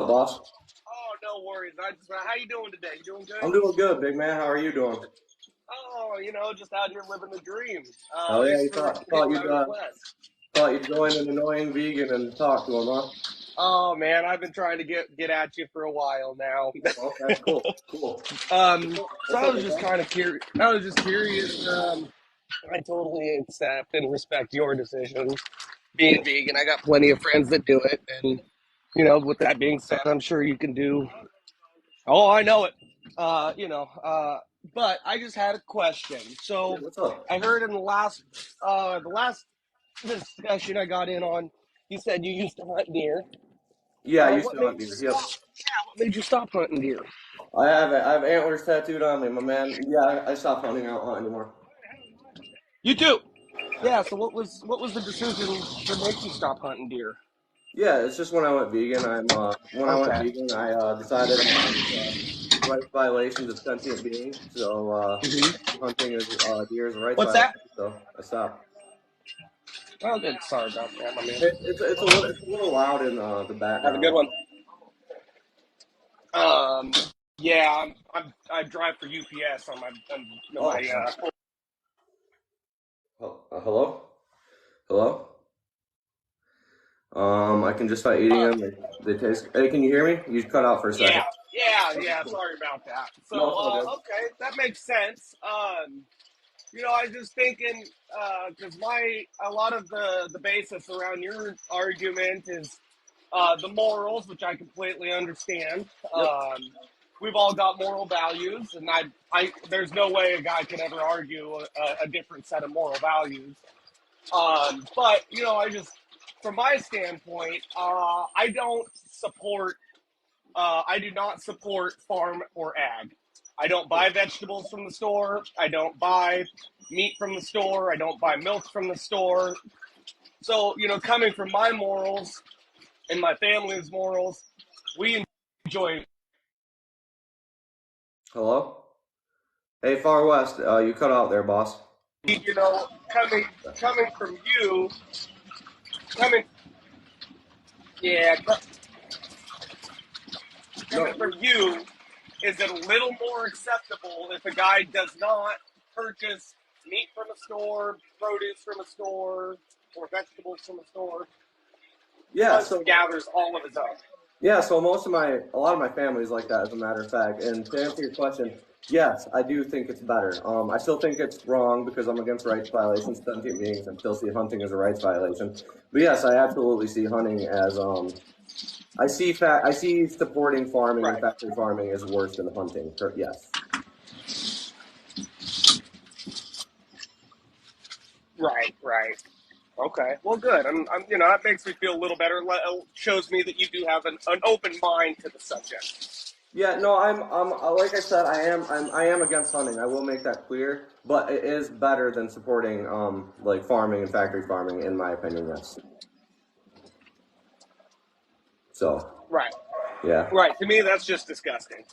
boss? Oh, no worries. How you doing today? You doing I'm good? doing good, big man. How are you doing? Oh, just out here living the dream. Oh yeah, Thanks you for thought hitting thought my you'd request. thought you'd join an annoying vegan and talk to him, huh? Oh man, I've been trying to get at you for a while now. Okay, cool, cool. So What's I up, was big just man? kind of curious. I was just curious. I totally accept and respect your decision. Being vegan, I got plenty of friends that do it, and with that being said, I'm sure you can do. Oh, I know it. Uh, you know, uh, but I just had a question. Yeah, So what's up? I heard in the last discussion I got in on, you said you used to hunt deer. Yeah, I used What to made hunt you deer. Yep. stop? Yeah, what made you stop hunting deer? I have antlers tattooed on me, my man. Yeah, I stopped hunting. I don't hunt anymore. You too. Yeah. So what was the decision to make you stop hunting deer? Yeah, it's just when I went vegan. When I went Okay. vegan, I decided I'm against rights violations of sentient beings. So hunting is deer is a rights What's that? violation. So I stopped. Oh, good. Sorry about that, my man. It's a little loud in the Have a good background. one. Um. Yeah, I drive for UPS on Oh, my nice. Hello, hello. I can just start eating uh, them. They taste. Hey, can you hear me? You cut out for a second. yeah. Sorry about that. No, So, it's all good. okay, that makes sense. I was just thinking because my a lot of the basis around your argument is the morals, which I completely understand. Yep. We've all got moral values, and there's no way a guy could ever argue a different set of moral values. But from my standpoint, I do not support farm or ag. I don't buy vegetables from the store. I don't buy meat from the store. I don't buy milk from the store. So, coming from my morals and my family's morals, we enjoy, Hello. Hey, Far West. You cut out there, boss. coming from you, coming, yeah, coming No. from you, is it a little more acceptable if a guy does not purchase meat from a store, produce from a store, or vegetables from a store? Yeah. Hunts and So gathers all of his own. yeah. So a lot of my family is like that, as a matter of fact. And to answer your question, yes, I do think it's better. I still think it's wrong because I'm against rights violations, sentient beings, and still see hunting as a rights violation. But yes, I absolutely see hunting as I see supporting farming and Right, factory farming is worse than hunting. Yes. right. Okay, well, good. That makes me feel a little better. Shows me that you do have an open mind to the subject. Yeah, no, like I said, I am against hunting. I will make that clear, but it is better than supporting, like farming and factory farming, in my opinion. Yes. So, Right, yeah, right. To me, that's just disgusting.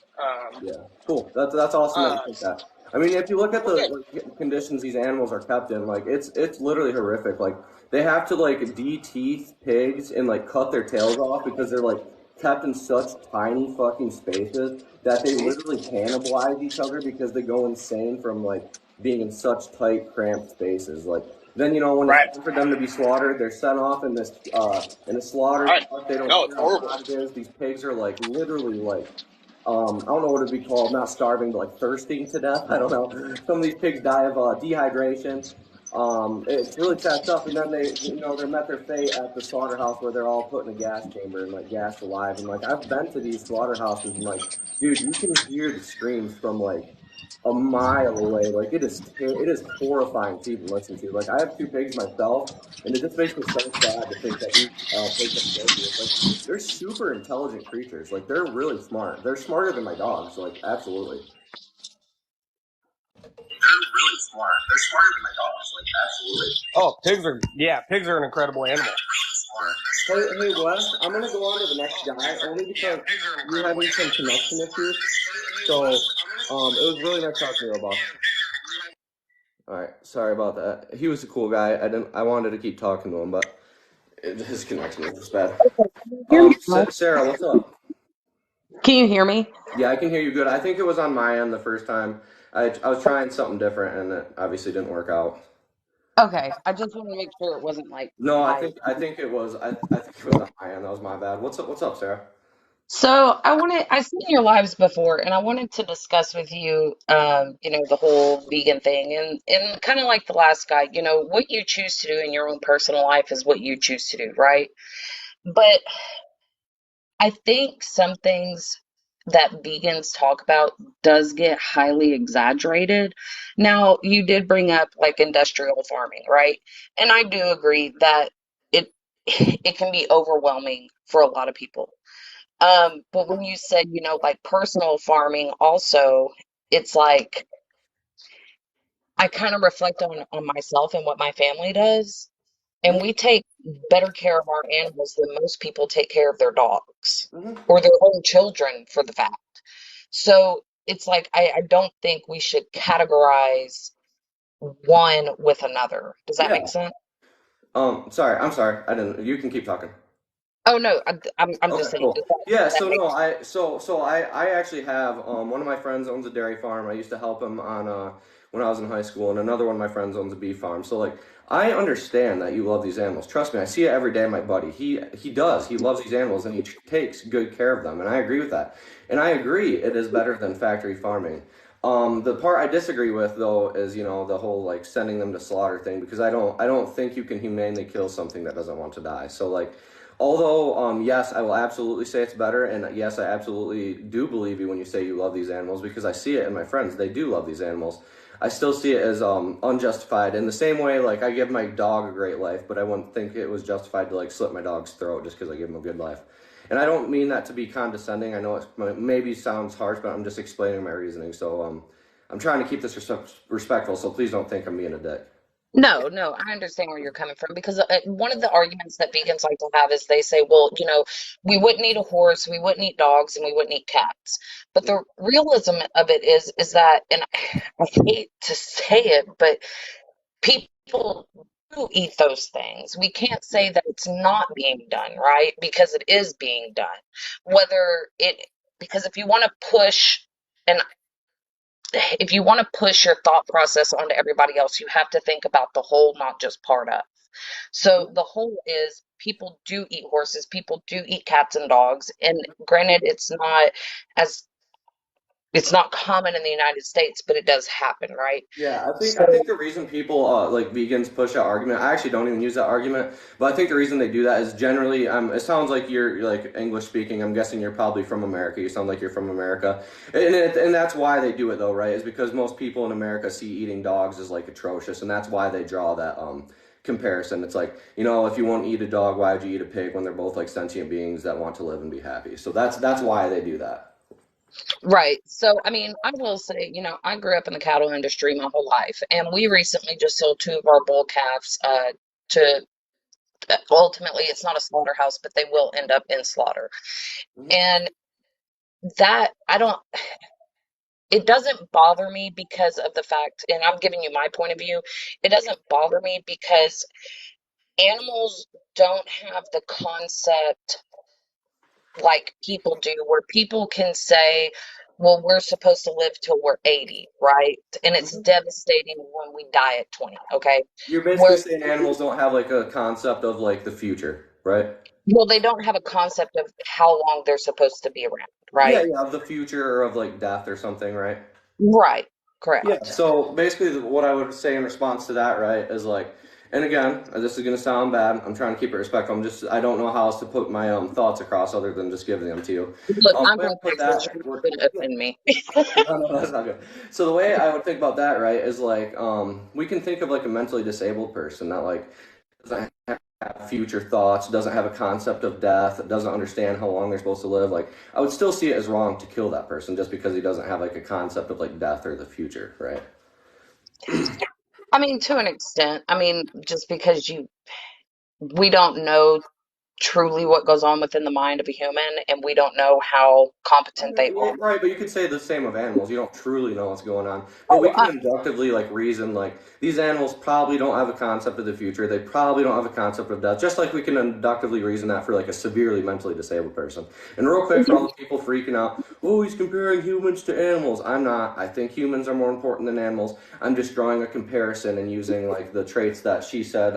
yeah, cool. That's awesome that you Uh, think that. I mean, if you look at well, the good. like, conditions these animals are kept in, like it's literally horrific. Like they have to like de-teeth pigs and like cut their tails off because they're like kept in such tiny fucking spaces that they Mhm. literally cannibalize each other because they go insane from like being in such tight, cramped spaces. Like then when it's Right, time for them to be slaughtered, they're sent off in a slaughter right. truck. They don't No, it's care how horrible. hot it is. These pigs are like literally like I don't know what it'd be called, not starving, but like thirsting to death. I don't know. Some of these pigs die of dehydration. It's really sad stuff. And then they're met their fate at the slaughterhouse where they're all put in a gas chamber and like gassed alive. And like I've been to these slaughterhouses and like, dude, you can hear the screams from like a mile away. Like it is horrifying to even listen to. Like I have two pigs myself, and it just makes me so sad to think that these pigs have to go through this. Like they're super intelligent creatures. Like they're really smart. They're smarter than my dogs. Like absolutely. They're really smart. They're smarter than my dogs. Like absolutely. Oh, pigs are an incredible animal. Hey, Wes, I'm gonna go on to the next guy only because we're having some connection issues. So, it was really nice talking to you, boss. All right, sorry about that. He was a cool guy. I wanted to keep talking to him, but his connection was just bad. Hear me now. Sarah, what's up? Can you hear me? Yeah, I can hear you good. I think it was on my end the first time. I was trying something different and it obviously didn't work out. Okay, I just want to make sure it wasn't like No, I my. think I think it was I think it was on my end. That was my bad. What's up, Sarah? So I've seen your lives before, and I wanted to discuss with you, the whole vegan thing, and kind of like the last guy, what you choose to do in your own personal life is what you choose to do, right? But I think some things that vegans talk about does get highly exaggerated. Now, you did bring up like industrial farming, right? And I do agree that it it can be overwhelming for a lot of people. But when you said, like personal farming also, it's like I kind of reflect on myself and what my family does, and we Hmm. take better care of our animals than most people take care of their dogs Hmm. or their own children for the fact. So it's like I don't think we should categorize one with another. Does that make Yeah. sense? Sorry. I'm sorry. I didn't. You can keep talking. Oh no, I'm just Okay, saying, cool. Yeah, that so make no, I actually have one of my friends owns a dairy farm. I used to help him on when I was in high school, and another one of my friends owns a beef farm. So like I understand that you love these animals. Trust me, I see it every day, my buddy. He does. He loves these animals and he takes good care of them, and I agree with that. And I agree it is better than factory farming. The part I disagree with though is, the whole like sending them to slaughter thing because I don't think you can humanely kill something that doesn't want to die. So like although, yes, I will absolutely say it's better, and yes, I absolutely do believe you when you say you love these animals because I see it in my friends. They do love these animals. I still see it as unjustified. In the same way, like I give my dog a great life, but I wouldn't think it was justified to like slit my dog's throat just because I give him a good life. And I don't mean that to be condescending. I know it maybe sounds harsh, but I'm just explaining my reasoning. So I'm trying to keep this respectful. So please don't think I'm being a dick. No, no, I understand where you're coming from because one of the arguments that vegans like to have is they say, well, we wouldn't eat a horse, we wouldn't eat dogs, and we wouldn't eat cats. But the realism of it is that, and I hate to say it, but people do eat those things. We can't say that it's not being done, right? Because it is being done. Whether it, because and if you want to push your thought process onto everybody else, you have to think about the whole, not just part of. So the whole is people do eat horses, people do eat cats and dogs, and granted, as it's not common in the United States, but it does happen, right? Yeah, I think So the reason people like vegans push that argument, I actually don't even use that argument, but I think the reason they do that is generally, it sounds like you're like English speaking. I'm guessing you're probably from America. You sound like you're from America, and that's why they do it though, right? Is because most people in America see eating dogs as like atrocious, and that's why they draw that comparison. It's like, if you won't eat a dog, why would you eat a pig when they're both like sentient beings that want to live and be happy? So that's why they do that. right. So I mean, I will say, I grew up in the cattle industry my whole life, and we recently just sold two of our bull calves to ultimately it's not a slaughterhouse, but they will end up in slaughter. Hmm. And that I don't it doesn't bother me because of the fact, and I'm giving you my point of view, it doesn't bother me because animals don't have the concept like people do, where people can say, well, we're supposed to live till we're 80, right? And it's devastating when we die at 20, okay? You're basically Where, saying animals don't have like a concept of like the future, right? well, they don't have a concept of how long they're supposed to be around, Yeah, right? yeah, of the future or of like death or something, right? Right, Yeah. correct. So basically, what I would say in response to that, right, is like, and again, this is gonna sound bad. I'm trying to keep it respectful. I don't know how else to put my thoughts across other than just giving them to you. Look, I'm The way I from put Texas, that, you're not going to yeah, offend me. no, no, that's not good. So the way I would think about that, right, is like, we can think of like a mentally disabled person that like doesn't have future thoughts, doesn't have a concept of death, doesn't understand how long they're supposed to live. Like, I would still see it as wrong to kill that person just because he doesn't have like a concept of like death or the future, right? I mean, to an extent. I mean, just because we don't know truly what goes on within the mind of a human, and we don't know how competent they Yeah, are. right, but you could say the same of animals. You don't truly know what's going on, but we Oh, can inductively like reason like these animals probably don't have a concept of the future. They probably don't have a concept of death. Just like we can inductively reason that for like a severely mentally disabled person. And real quick, for all the people freaking out, oh, he's comparing humans to animals. I'm not. I think humans are more important than animals. I'm just drawing a comparison and using like the traits that she said,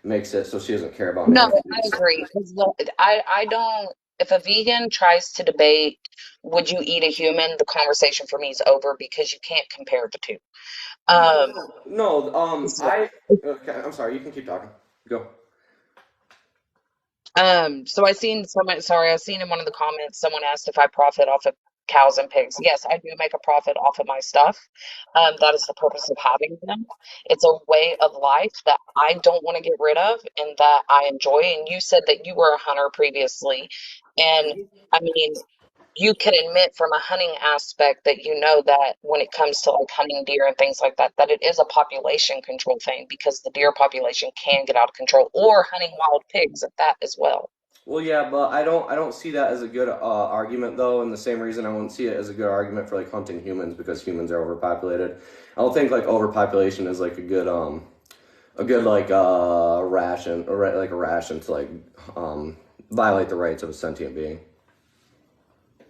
makes it so she doesn't care about no, I animals. agree. 'Cause I don't. If a vegan tries to debate, would you eat a human? The conversation for me is over because you can't compare the two. Um, No, so, okay, I'm sorry. You can keep talking. Go. so I seen someone. Sorry, I seen in one of the comments someone asked if I profit off of cows and pigs. Yes, I do make a profit off of my stuff. That is the purpose of having them. It's a way of life that I don't want to get rid of and that I enjoy. And you said that you were a hunter previously, and I mean, you can admit from a hunting aspect that you know that when it comes to like hunting deer and things like that, that it is a population control thing because the deer population can get out of control, or hunting wild pigs at that as well. Well, yeah, but I don't see that as a good argument though, and the same reason I wouldn't see it as a good argument for like hunting humans because humans are overpopulated. I don't think like overpopulation is like a good like ration or like a ration to like violate the rights of a sentient being.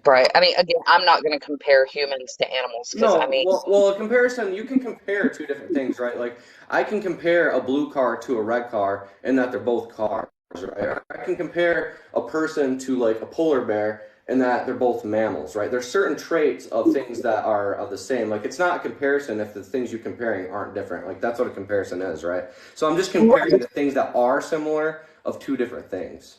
Right. I mean, again, I'm not going to compare humans to animals because I No, mean, well, a comparison, you can compare two different things, right? Like, I can compare a blue car to a red car in that they're both cars, right? I can compare a person to like a polar bear in that they're both mammals, right? There's certain traits of things that are the same. Like, it's not a comparison if the things you're comparing aren't different. Like, that's what a comparison is, right? So I'm just comparing right. the things that are similar of two different things.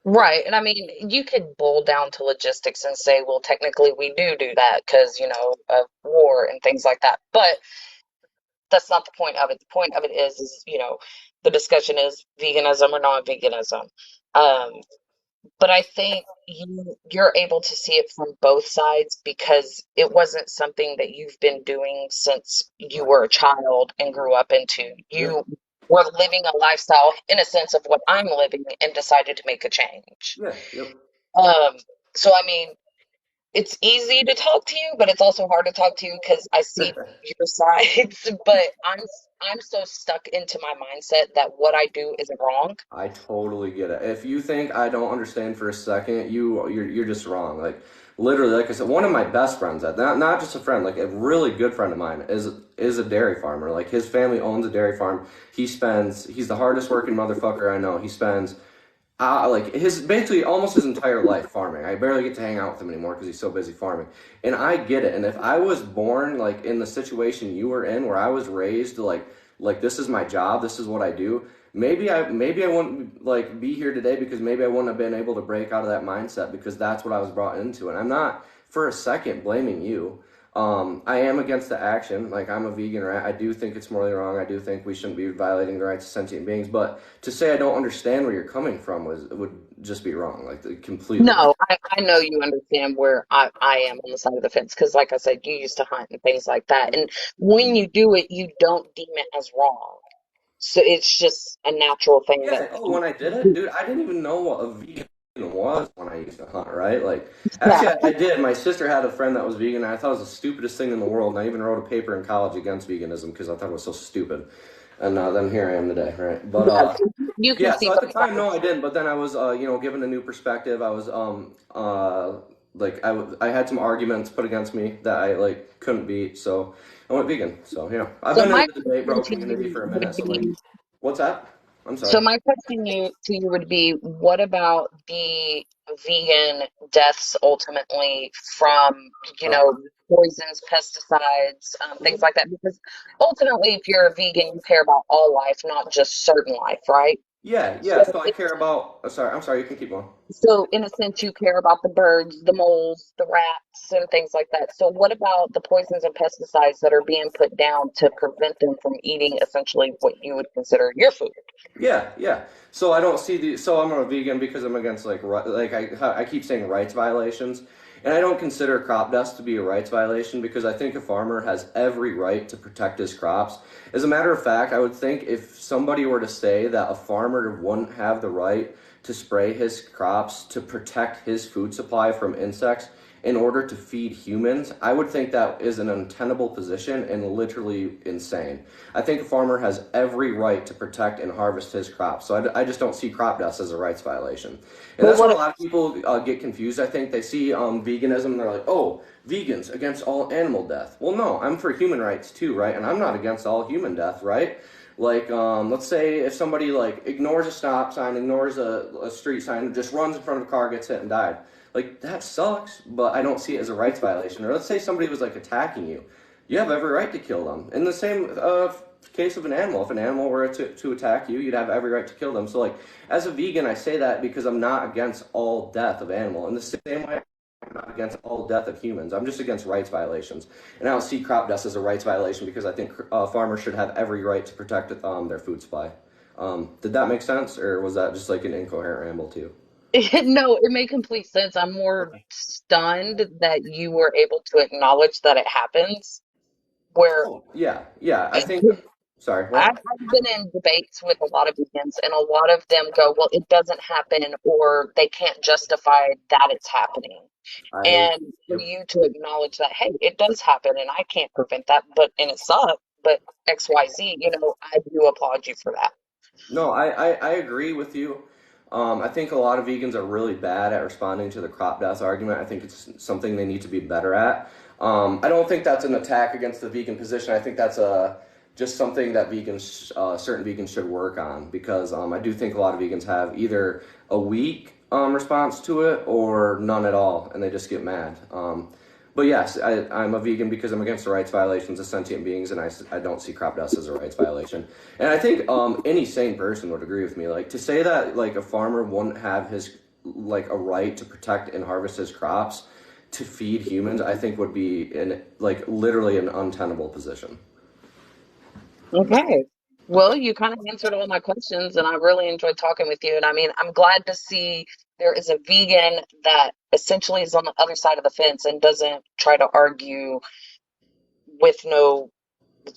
Right. And I mean, you could boil down to logistics and say, well, technically we do that because, of war and things like that. But that's not the point of it. The point of it is, the discussion is veganism or non-veganism. Um, but I think you're able to see it from both sides because it wasn't something that you've been doing since you Right. were a child and grew up into. Yep. You were living a lifestyle in a sense of what I'm living and decided to make a change. Yeah. Yep. Um, so I mean, it's easy to talk to you, but it's also hard to talk to you because I see your sides. But I'm so stuck into my mindset that what I do isn't wrong. I totally get it. If you think I don't understand for a second, you're just wrong. Like literally, like I said, one of my best friends, not just a friend, like a really good friend of mine, is a dairy farmer. Like his family owns a dairy farm. He's the hardest working motherfucker I know. He spends like his basically almost his entire life farming. I barely get to hang out with him anymore because he's so busy farming. And I get it. And if I was born like in the situation you were in, where I was raised like this is my job, this is what I do. Maybe I wouldn't like be here today because maybe I wouldn't have been able to break out of that mindset because that's what I was brought into. And I'm not for a second blaming you. I am against the action. Like I'm a vegan, right? I do think it's morally wrong. I do think we shouldn't be violating the rights of sentient beings. But to say I don't understand where you're coming from would just be wrong, like completely. No, I know you understand where I am on the side of the fence because, like I said, you used to hunt and things like that. And when you do it, you don't deem it as wrong. So it's just a natural thing that, Yeah. Oh, when I did it, dude, I didn't even know what a vegan was when I used to hunt. Right? Like, yeah. actually, I did. My sister had a friend that was vegan, and I thought it was the stupidest thing in the world. And I even wrote a paper in college against veganism because I thought it was so stupid. And then here I am today, right? But Yeah, you can yeah, see so at the both time, no, I sides. didn't. But then I was, given a new perspective. I was, like I had some arguments put against me that I like couldn't beat, so I went vegan. So yeah, I've So been in my the debate question bro to community you for a would minute. So like, be, what's that? I'm so sorry. my question to you would be, what about the vegan deaths ultimately from, Uh, poisons, pesticides, things like that? Because ultimately, if you're a vegan, you care about all life, not just certain life, right? yeah, So yeah. So I care about. Sorry, I'm sorry. You can keep going. So, in a sense, you care about the birds, the moles, the rats, and things like that. So, what about the poisons and pesticides that are being put down to prevent them from eating essentially what you would consider your food? Yeah, yeah. So I don't see the. So I'm a vegan because I'm against like I keep saying rights violations, and I don't consider crop dust to be a rights violation because I think a farmer has every right to protect his crops. As a matter of fact, I would think if somebody were to say that a farmer wouldn't have the right to spray his crops to protect his food supply from insects in order to feed humans, I would think that is an untenable position and literally insane. I think a farmer has every right to protect and harvest his crops. So I just don't see crop deaths as a rights violation. And Well, that's where a what lot of people get confused. I think they see veganism and they're like, oh, vegans against all animal death. Well, no, I'm for human rights too, right? And I'm not against all human death, right? Like, let's say if somebody like ignores a stop sign, ignores a street sign, just runs in front of a car, gets hit and died. Like, that sucks, but I don't see it as a rights violation. Or let's say somebody was like attacking you. You have every right to kill them. In the same case of an animal, if an animal were to attack you, you'd have every right to kill them. So like, as a vegan, I say that because I'm not against all death of animal. In the same way, I'm not against all death of humans. I'm just against rights violations. And I don't see crop deaths as a rights violation because I think farmers should have every right to protect their food supply. Did that make sense, or was that just like an incoherent ramble too? no, it made complete sense. I'm more Okay. stunned that you were able to acknowledge that it happens. Where Oh, yeah, yeah. I think. Sorry, I've what? been in debates with a lot of vegans, and a lot of them go, well, it doesn't happen, or they can't justify that it's happening. I. And for Yep. you to acknowledge that, hey, it does happen, and I can't prevent that, and it sucks, but XYZ, I do applaud you for that. No, I agree with you. I think a lot of vegans are really bad at responding to the crop death argument. I think it's something they need to be better at. I don't think that's an attack against the vegan position. I think that's just something that certain vegans should work on because I do think a lot of vegans have either a weak response to it or none at all, and they just get mad. But yes, I'm a vegan because I'm against the rights violations of sentient beings, and I don't see crop dust as a rights violation. And I think any sane person would agree with me. Like to say that like a farmer wouldn't have his like a right to protect and harvest his crops to feed humans, I think would be like literally an untenable position. Okay. Well, you kind of answered all my questions, and I really enjoyed talking with you. And I mean, I'm glad to see there is a vegan that essentially is on the other side of the fence and doesn't try to argue with no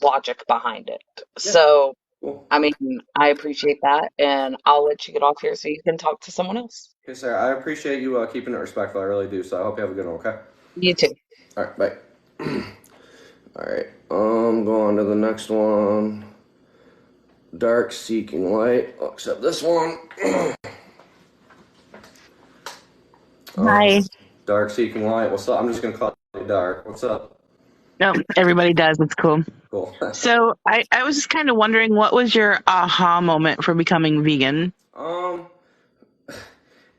logic behind it. Yeah, So, cool. I mean, I appreciate that, and I'll let you get off here so you can talk to someone else. Okay, Sarah, I appreciate you keeping it respectful. I really do. So I hope you have a good one. Okay. You too. All right. Bye. All right. Go on to the next one. Dark seeking light. I'll accept this one. Hi. Dark seeking light. What's up? I'm just gonna call you Dark. What's up? No, everybody does. It's cool. Cool. So I was just kind of wondering, what was your aha moment for becoming vegan? um,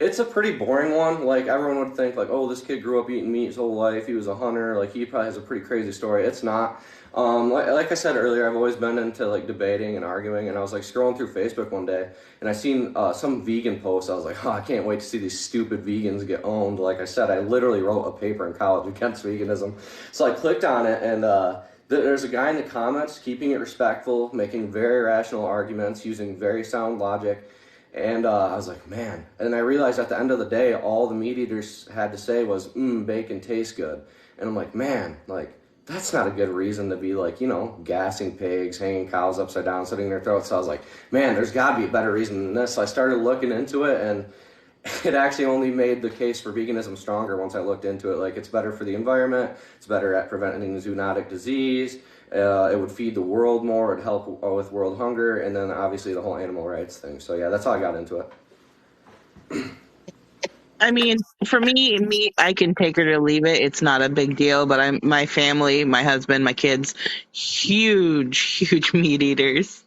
it's a pretty boring one. Like everyone would think, like, oh, this kid grew up eating meat his whole life. He was a hunter. Like he probably has a pretty crazy story. It's not. Like I said earlier, I've always been into like debating and arguing. And I was like scrolling through Facebook one day, and I seen some vegan post. I was like, oh, I can't wait to see these stupid vegans get owned. Like I said, I literally wrote a paper in college against veganism. So I clicked on it, and there's a guy in the comments keeping it respectful, making very rational arguments, using very sound logic. And I was like, man. And I realized at the end of the day, all the meat eaters had to say was, bacon tastes good. And I'm like, man, like, that's not a good reason to be like, gassing pigs, hanging cows upside down, sitting in their throats. So I was like, man, there's got to be a better reason than this. So I started looking into it, and it actually only made the case for veganism stronger once I looked into it. Like, it's better for the environment, it's better at preventing zoonotic disease, it would feed the world more, it'd help with world hunger, and then obviously the whole animal rights thing. So yeah, that's how I got into it. I mean, for me, meat, I can take it or leave it. It's not a big deal, but my family, my husband, my kids, huge, huge meat eaters.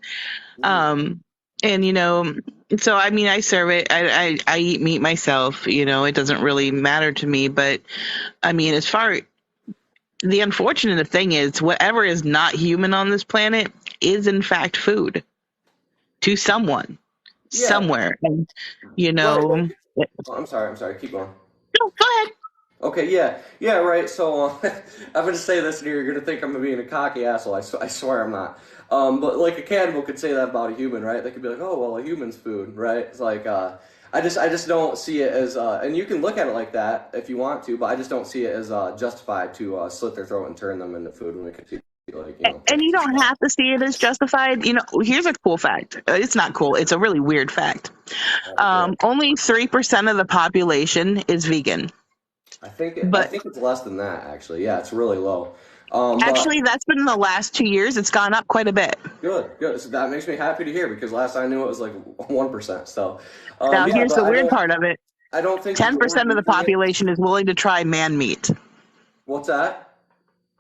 Mm. Um, and so I mean, I serve it. I eat meat myself. It doesn't really matter to me. But I mean, as far the unfortunate thing is, whatever is not human on this planet is in fact food to someone Yeah, somewhere. And right. no, Oh, I'm sorry, keep going. go ahead. Okay, yeah, yeah, right. So I'm gonna say this, and you're gonna think I'm being a cocky asshole. I swear I'm not. But like a cannibal could say that about a human, right? They could be like, oh well, a human's food, right? It's like I just don't see it as and you can look at it like that if you want to, but I just don't see it as justified to slit their throat and turn them into food when we could see like And you don't have to see it as justified. Here's a cool fact. It's not cool. It's a really weird fact. Only 3% of the population is vegan. I think But it's less than that actually. Yeah, it's really low. But actually, that's been in the last 2 years. It's gone up quite a bit. good. So that makes me happy to hear because last I knew it was like 1%. So Now, yeah, here's but the weird part of it. I don't think 10% people of the are using it. population is willing to try man meat. What's that?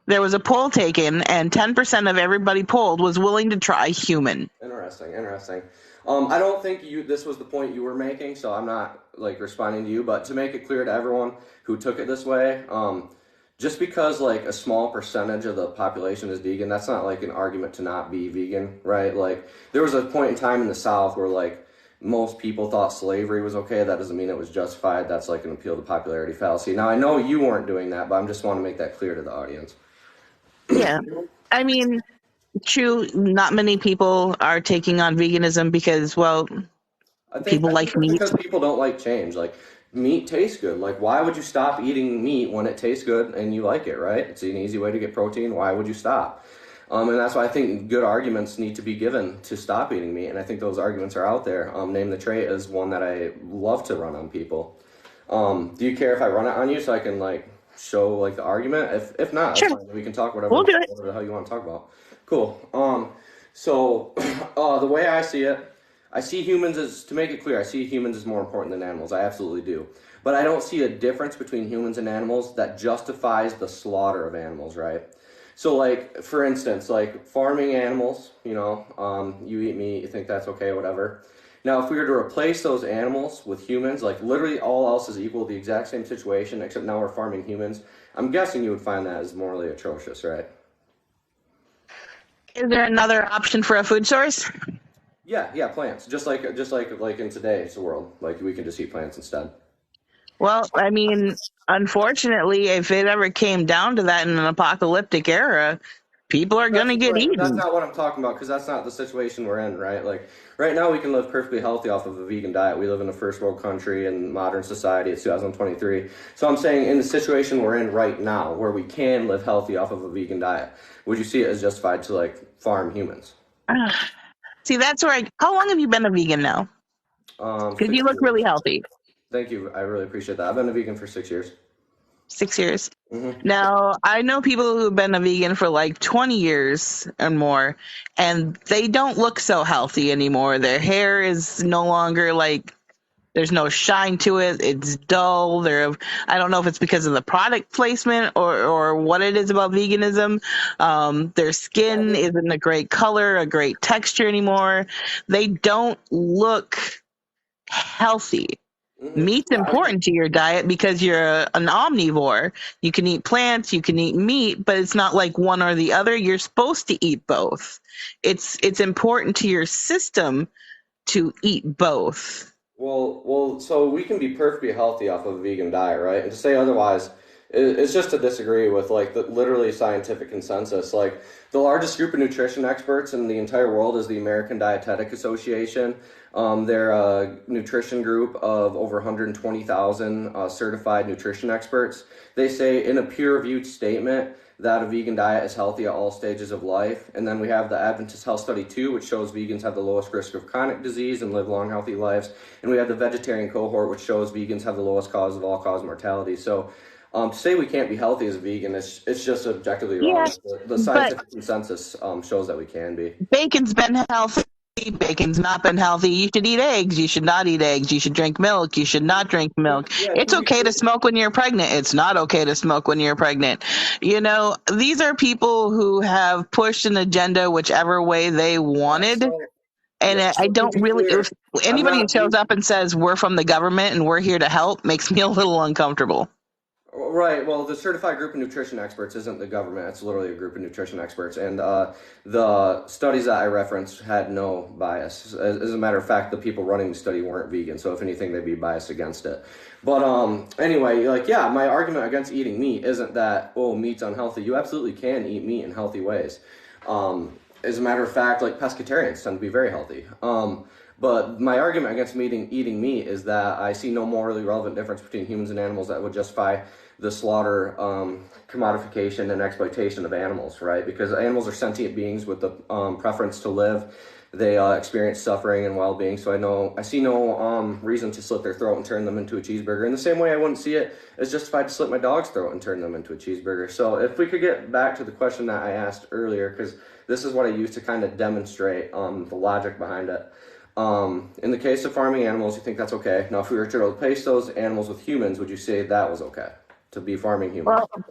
There was a poll taken, and 10% of everybody polled was willing to try human. Interesting. I don't think this was the point you were making, so I'm not like responding to you, but to make it clear to everyone who took it this way, just because like a small percentage of the population is vegan, that's not like an argument to not be vegan, right? Like there was a point in time in the South where like most people thought slavery was okay. That doesn't mean it was justified. That's like an appeal to popularity fallacy. Now I know you weren't doing that, but I just want to make that clear to the audience. Yeah. I mean, true, not many people are taking on veganism because, well, people like meat. Because people don't like change. Like, meat tastes good. Like, why would you stop eating meat when it tastes good and you like it, right? It's an easy way to get protein. Why would you stop? And that's why I think good arguments need to be given to stop eating meat. And I think those arguments are out there. Name the Trait is one that I love to run on people. Do you care if I run it on you so I can, like, show like the argument? If not, Sure. that's fine. We can talk We'll do it. whatever the hell you want to talk about. Cool. So the way I see it, I see humans as, to make it clear, I see humans as more important than animals. I absolutely do. But I don't see a difference between humans and animals that justifies the slaughter of animals, right? So like, for instance, like farming animals, you eat meat, you think that's okay, whatever. Now, if we were to replace those animals with humans, like literally all else is equal, the exact same situation, except now we're farming humans, I'm guessing you would find that as morally atrocious, right? Is there another option for a food source? Yeah, plants. Just like in today's world, like we can just eat plants instead. Well, I mean, unfortunately, if it ever came down to that in an apocalyptic era, people are going to get eaten. That's not what I'm talking about, because that's not the situation we're in, right? Like, right now we can live perfectly healthy off of a vegan diet. We live in a first world country in modern society. It's 2023. So I'm saying in the situation we're in right now, where we can live healthy off of a vegan diet, would you see it as justified to, like, farm humans? See, that's where how long have you been a vegan now? Because you look really healthy. Thank you. I really appreciate that. I've been a vegan for 6 years. 6 years. Mm-hmm. Now, I know people who've been a vegan for like 20 years and more, and they don't look so healthy anymore. Their hair is no longer like, there's no shine to it. It's dull. I don't know if it's because of the product placement or what it is about veganism. Their skin isn't a great color, a great texture anymore. They don't look healthy. Meat's important to your diet because you're an omnivore. You can eat plants, you can eat meat, but it's not like one or the other. You're supposed to eat both. It's important to your system to eat both. Well, so we can be perfectly healthy off of a vegan diet, right? And to say otherwise, it's just to disagree with like the literally scientific consensus. Like the largest group of nutrition experts in the entire world is the American Dietetic Association. They're a nutrition group of over 120,000 certified nutrition experts. They say in a peer-reviewed statement that a vegan diet is healthy at all stages of life. And then we have the Adventist Health Study 2, which shows vegans have the lowest risk of chronic disease and live long, healthy lives. And we have the vegetarian cohort, which shows vegans have the lowest cause of all-cause mortality. So to say we can't be healthy as a vegan, it's just objectively wrong. Yeah, the scientific consensus shows that we can be. Bacon's been healthy. Bacon's not been healthy. You should eat eggs. You should not eat eggs. You should drink milk. You should not drink milk. It's okay to smoke when you're pregnant. It's not okay to smoke when you're pregnant. These are people who have pushed an agenda whichever way they wanted. And I don't really, if anybody who shows up and says we're from the government and we're here to help makes me a little uncomfortable. Right. Well, the certified group of nutrition experts isn't the government. It's literally a group of nutrition experts. And the studies that I referenced had no bias. As a matter of fact, the people running the study weren't vegan. So if anything, they'd be biased against it. But anyway, my argument against eating meat isn't that, meat's unhealthy. You absolutely can eat meat in healthy ways. As a matter of fact, like pescatarians tend to be very healthy. But my argument against eating meat is that I see no morally relevant difference between humans and animals that would justify the slaughter, commodification, and exploitation of animals, right? Because animals are sentient beings with the preference to live. They experience suffering and well-being, so I see no reason to slit their throat and turn them into a cheeseburger. In the same way, I wouldn't see it as justified to slit my dog's throat and turn them into a cheeseburger. So if we could get back to the question that I asked earlier, because this is what I use to kind of demonstrate the logic behind it. In the case of farming animals, you think that's okay. Now, if we were to replace those animals with humans, would you say that was okay to be farming humans? Well,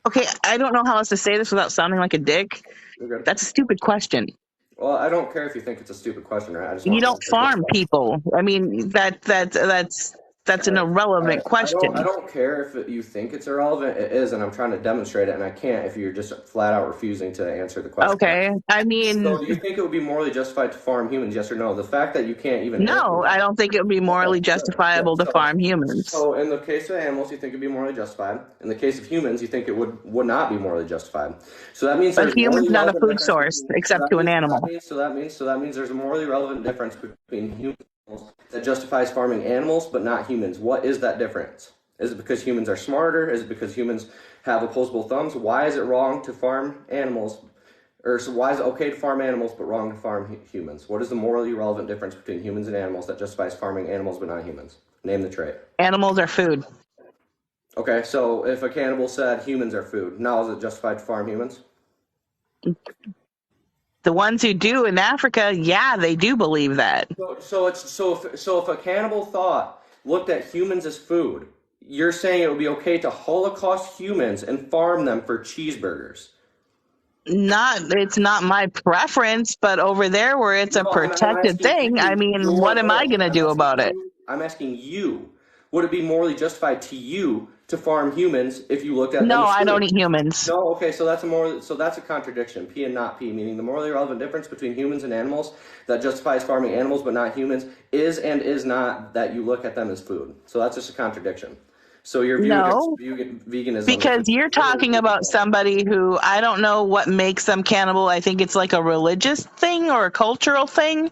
okay, I don't know how else to say this without sounding like a dick. You're good. That's a stupid question. Well, I don't care if you think it's a stupid question, right? I just You want to don't answer farm this. people. I mean, that's an irrelevant question. I don't care if you think it's irrelevant. It is, and I'm trying to demonstrate it, and I can't if you're just flat out refusing to answer the question. Okay, I mean, So, do you think it would be morally justified to farm humans? Yes or no? The fact that you can't even no, I don't think it would be morally justifiable to farm humans. So, in the case of animals, you think it'd be morally justified. In the case of humans, you think it would not be morally justified. So that means But there's humans morally not a relevant food difference source, between- except so to an that animal. means- So that means there's a morally relevant difference between humans that justifies farming animals but not humans. What is that difference? Is it because humans are smarter? Is it because humans have opposable thumbs? Why is it wrong to farm animals? Or so why is it okay to farm animals but wrong to farm humans? What is the morally relevant difference between humans and animals that justifies farming animals but not humans? Name the trait. Animals are food. Okay, so if a cannibal said humans are food, now is it justified to farm humans? The ones who do in Africa, yeah, they do believe that. So if a cannibal looked at humans as food, you're saying it would be okay to Holocaust humans and farm them for cheeseburgers? It's not my preference, but over there where it's a No, I'm protected asking thing, I mean, what am I going to do about it? I'm asking you, would it be morally justified to you to farm humans if you looked at them No, as I food? don't eat humans. No, okay, so that's a contradiction. P and not P, meaning the morally relevant difference between humans and animals that justifies farming animals but not humans is and is not that you look at them as food. So that's just a contradiction. So your view No, against veganism because you're talking about somebody who I don't know what makes them cannibal. I think it's like a religious thing or a cultural thing,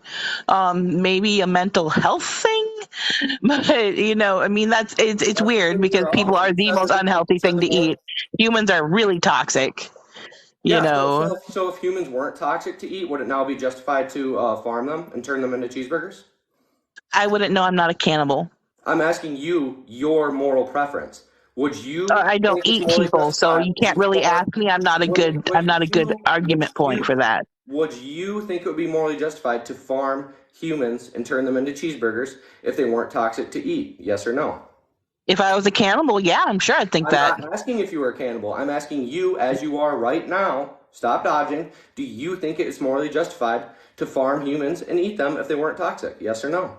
maybe a mental health thing. But I mean, it's weird because people are the most unhealthy thing to eat. Humans are really toxic. So if humans weren't toxic to eat, would it now be justified to farm them and turn them into cheeseburgers? I wouldn't know. I'm not a cannibal. I'm asking you your moral preference. Would you? I don't think it's eat morally people, so justified you can't to really farm- ask me. I'm not a good argument point for that. Would you think it would be morally justified to farm humans and turn them into cheeseburgers if they weren't toxic to eat? Yes or no? If I was a cannibal, yeah, I'm sure I'd think that. I'm not asking if you were a cannibal. I'm asking you, as you are right now, stop dodging. Do you think it is morally justified to farm humans and eat them if they weren't toxic? Yes or no?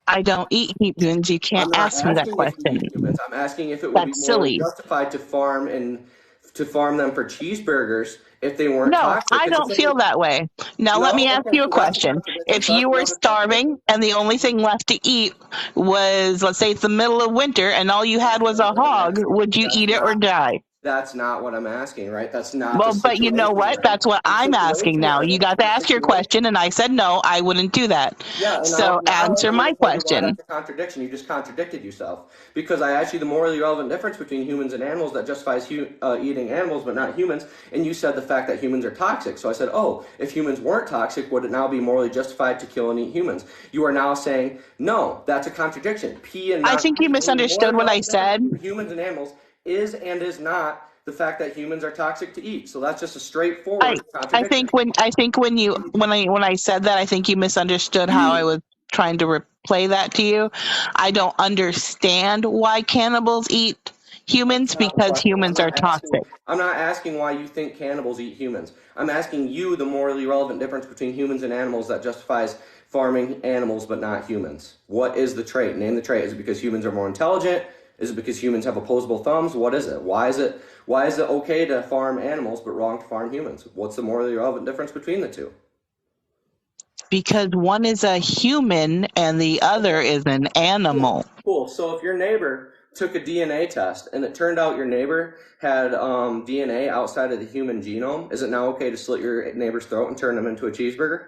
I don't eat humans. You can't ask me that question. I'm asking if it would be That's morally silly. justified to farm them for cheeseburgers if they weren't No, toxic. I don't feel that way. Now, let me ask you a question. If you were starving and the only thing left to eat was, let's say it's the middle of winter and all you had was a hog, would you eat it or die? That's not what I'm asking, right? That's not. Well, the but you know situation what? we're in. That's what The I'm asking situation now. we're in- You got to ask your question, and I said no, I wouldn't do that. Yeah, and So now answer I my wonder why question. that's a contradiction. You just contradicted yourself because I asked you the morally relevant difference between humans and animals that justifies eating animals but not humans, and you said the fact that humans are toxic. So I said, oh, if humans weren't toxic, would it now be morally justified to kill and eat humans? You are now saying no. That's a contradiction. P and not I think you P. misunderstood what I Morally relevant said. difference between humans and animals is and is not the fact that humans are toxic to eat. So that's just a straightforward contradiction. I think when I said that, I think you misunderstood how I was trying to replay that to you. I don't understand why cannibals eat humans because humans are toxic. I'm not asking why you think cannibals eat humans. I'm asking you the morally relevant difference between humans and animals that justifies farming animals but not humans. What is the trait? Name the trait. Is it because humans are more intelligent? Is it because humans have opposable thumbs? What is it? Why is it okay to farm animals but wrong to farm humans? What's the morally relevant difference between the two? Because one is a human and the other is an animal. Cool. So if your neighbor took a DNA test and it turned out your neighbor had DNA outside of the human genome, is it now okay to slit your neighbor's throat and turn them into a cheeseburger?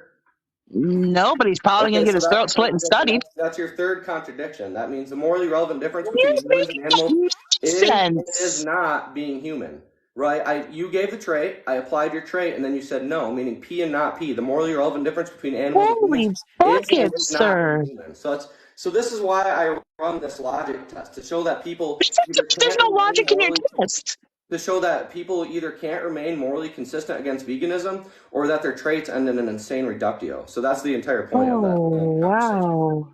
No, but he's probably going Okay, to get so his that's a throat slit and contradiction. studied. That's your third contradiction. That means the morally relevant difference between It's humans and animals making is and is sense. not being human. Right? You gave the trait, I applied your trait, and then you said no, meaning P and not P. The morally relevant difference between animals and Holy humans is and buckets, is not being sir. human. So this is why I run this logic test to show that people either There's can't no remain logic in your morally test. to show that people either can't remain morally consistent against veganism or that their traits end in an insane reductio. So that's the entire point of that Oh, conversation. wow.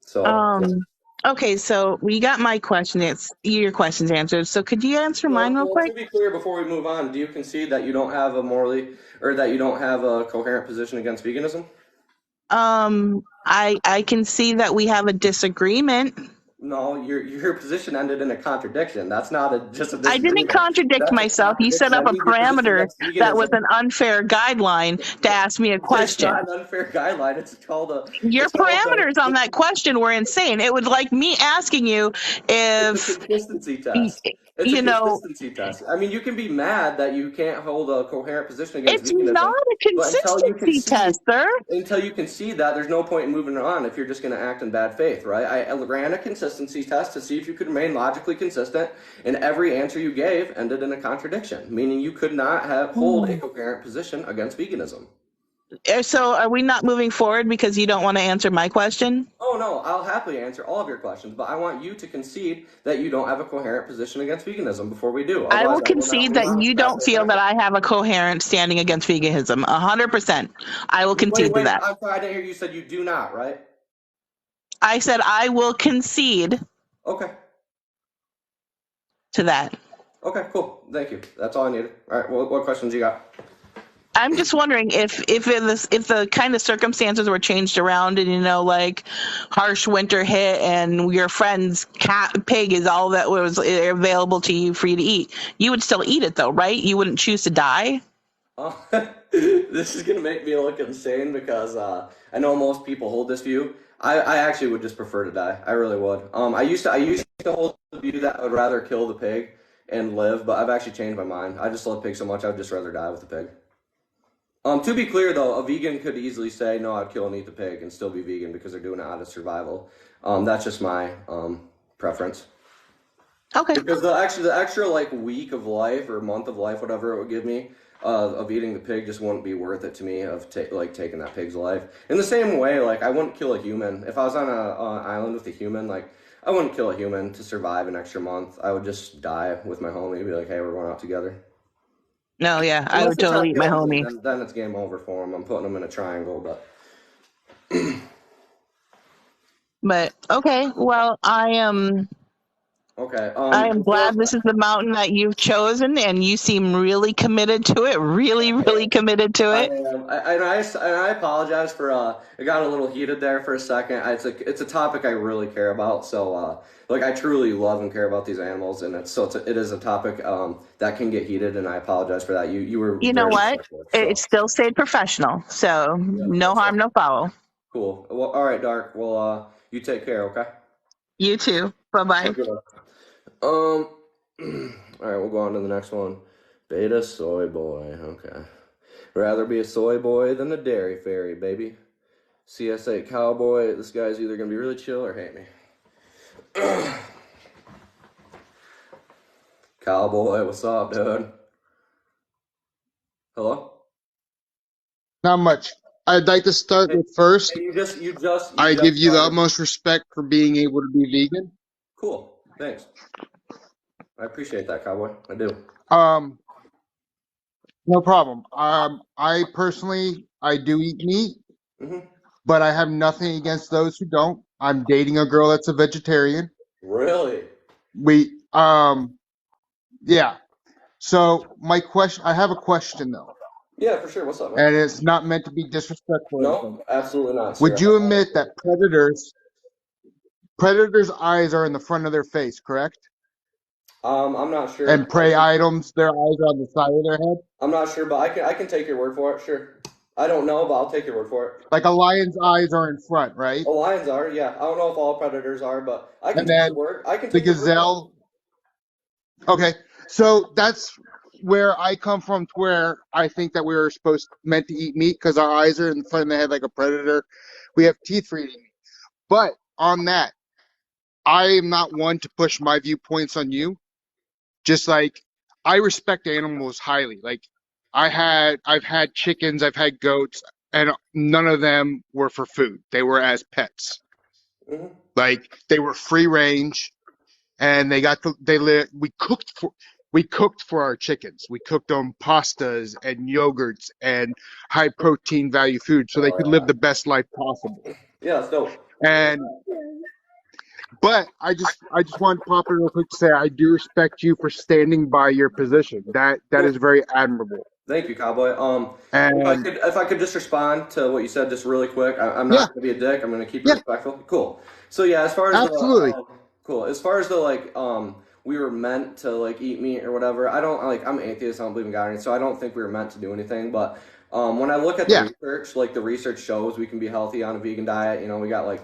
So yeah. Okay, so we got my question. It's your questions answered. So could you answer mine real Well, quick? to be clear, before we move on, do you concede that you don't have a morally or that you don't have a coherent position against veganism? I can see that we have a disagreement. No, your position ended in a contradiction. That's not just a I didn't disagreement. contradict That's a myself. You set contradiction. up That a means your position parameter against that was veganism. an unfair guideline to ask me a It's question. not an unfair guideline. It's called a. Your It's called parameters on that question were insane. It was like me asking you it's a if, consistency test. It's a you know, consistency test. I mean, you can be mad that you can't hold a coherent position against it's not veganism, a but consistency test, sir. until you concede that, there's no point in moving on if you're just going to act in bad faith, right? I ran a consistency test to see if you could remain logically consistent, and every answer you gave ended in a contradiction, meaning you could not hold a coherent position against veganism. So are we not moving forward because you don't want to answer my question? Oh no, I'll happily answer all of your questions, but I want you to concede that you don't have a coherent position against veganism before we do. I will Otherwise, I will not concede move that on you to that don't feel that topic. I have a coherent standing against veganism. 100%. I will concede to Wait, that. I'm sorry, I didn't hear you said you do not, right? I said I will concede Okay. to that. Okay, cool. Thank you. That's all I needed. All right, what questions you got? I'm just wondering if the kind of circumstances were changed around and like harsh winter hit and your friend's pig is all that was available to you for you to eat, you would still eat it though, right? You wouldn't choose to die. This is gonna make me look insane because I know most people hold this view. I actually would just prefer to die. I really would. I used to hold the view that I would rather kill the pig and live, but I've actually changed my mind. I just love pigs so much I'd just rather die with the pig. To be clear though, a vegan could easily say no, I'd kill and eat the pig and still be vegan because they're doing it out of survival. That's just my preference. Okay. Because the extra like week of life or month of life, whatever it would give me, of eating the pig just wouldn't be worth it to me of taking that pig's life. In the same way, like I wouldn't kill a human if I was on an island with a human. Like I wouldn't kill a human to survive an extra month. I would just die with my homie. Be like, hey, we're going out together. No, yeah, I Unless would they try totally to eat my kill me, homie. then it's game over for him. I'm putting him in a triangle, But okay, well, I am. Okay. I am glad this is the mountain that you've chosen, and you seem really committed to it. Really, really committed to I it. am. I apologize for it got a little heated there for a second. It's a topic I really care about. So like I truly love and care about these animals, and it is a topic that can get heated, and I apologize for that. You were You know very what? respectful, It so still stayed professional, so yeah, no that's harm, no foul. cool. Well, all right, Dark. Well, you take care, okay? You too. Bye bye. Good luck. All right, we'll go on to the next one. Beta soy boy. Okay. Rather be a soy boy than a dairy fairy, baby. CS8 cowboy. This guy's either gonna be really chill or hate me. Cowboy, what's up, dude? Hello? Not much. I'd like to start with first. Hey, you I just give you the started. utmost respect for being able to be vegan. Cool. Thanks. I appreciate that, cowboy. I do. No problem. I personally, I do eat meat, Mm-hmm. but I have nothing against those who don't. I'm dating a girl that's a vegetarian. Really? Yeah. So I have a question though, Yeah, for sure. What's up, man? and it's not meant to be disrespectful. No, absolutely not, sir. Would you admit that predators' eyes are in the front of their face, correct? I'm not sure. And prey items, their eyes are on the side of their head? I'm not sure, but I can take your word for it. Sure. I don't know, but I'll take your word for it. Like a lion's eyes are in front, right? Oh, lions are, yeah. I don't know if all predators are, but I can And take then your word. I can the take your word for it. gazelle. Okay, so that's where I come from, to where I think that we were meant to eat meat because our eyes are in front of the head like a predator. We have teeth for eating meat. But on that, I am not one to push my viewpoints on you. Just like I respect animals highly. Like I've had chickens, I've had goats, and none of them were for food. They were as pets. Mhm. Like they were free range, and we cooked for our chickens. We cooked them pastas and yogurts and high protein value food so they could live Oh the best life possible. yeah, that's dope. And but I just wanted to pop in real quick to say I do respect you for standing by your position. That Cool. is very admirable. Thank you, Cowboy. And If I could just respond to what you said just really quick. I'm yeah, not going to be a dick. I'm going to keep it yeah, respectful. Cool. So yeah, as far as the absolutely. cool, as far as the like we were meant to like eat meat or whatever. I don't like. I'm atheist. I don't believe in God, or anything, so I don't think we were meant to do anything. But when I look at the Yeah. research, like the research shows we can be healthy on a vegan diet. You know, we got like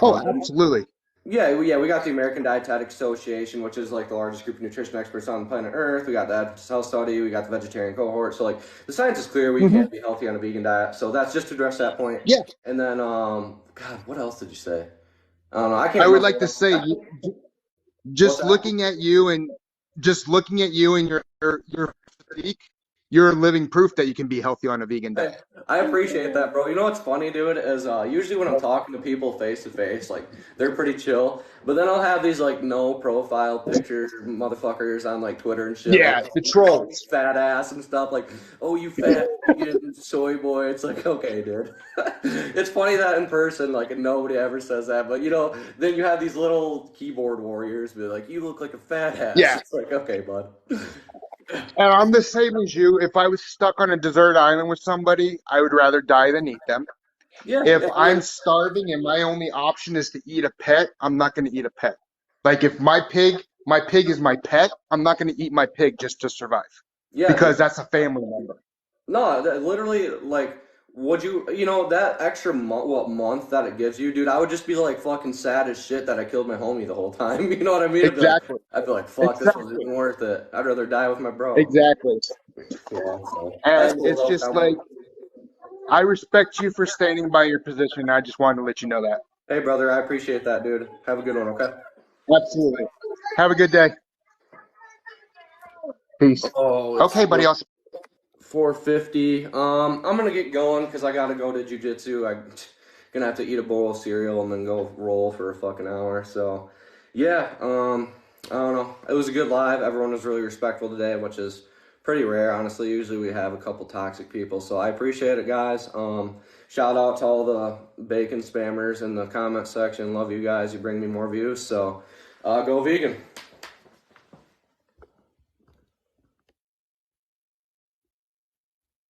Oh, um, absolutely. yeah, we got the American Dietetic Association, which is like the largest group of nutrition experts on planet Earth. We got the Adventist Health Study, we got the vegetarian cohort. So like the science is clear, we Hmm. can't be healthy on a vegan diet. So that's just to address that point. Yeah. And then God, what else did you say? I don't know. I can't I would remember like to what say else. What's just that? looking at you and your physique, you're living proof that you can be healthy on a vegan Hey, diet. I appreciate that, bro. You know what's funny, dude, is usually when I'm talking to people face to face, like they're pretty chill. But then I'll have these like no profile pictures, motherfuckers on like Twitter and shit, like Yeah, the call me trolls. fat ass and stuff, like, oh, you fat vegan soy boy. It's like, okay, dude. It's funny that in person, like nobody ever says that, but you know, then you have these little keyboard warriors be like, you look like a fat ass. Yeah. It's like, okay, bud. And I'm the same as you. If I was stuck on a desert island with somebody, I would rather die than eat them. Yeah, If I I'm mean, starving and my only option is to eat a pet, I'm not going to eat a pet. Like if my pig is my pet, I'm not going to eat my pig just to survive yeah, because that's a family member. no, that literally, like, would you, you know, that extra month that it gives you, dude, I would just be like fucking sad as shit that I killed my homie the whole time. You know what I mean? Exactly. I'd be like, fuck, this wasn't Exactly. even worth it. I'd rather die with my bro. Exactly. Yeah, so that's And cool it's though, just cowboy. like I respect you for standing by your position. I just wanted to let you know that. Hey, brother, I appreciate that, dude. Have a good one, okay? Absolutely. Have a good day. Peace. Oh, it's Okay, buddy. 4:50. I'm gonna get going because I gotta go to jujitsu. I'm gonna have to eat a bowl of cereal and then go roll for a fucking hour. So, yeah. I don't know. It was a good live. Everyone was really respectful today, which is pretty rare, honestly. Usually we have a couple toxic people, so I appreciate it, guys. Shout out to all the bacon spammers in the comment section. Love you guys. You bring me more views. So, go vegan.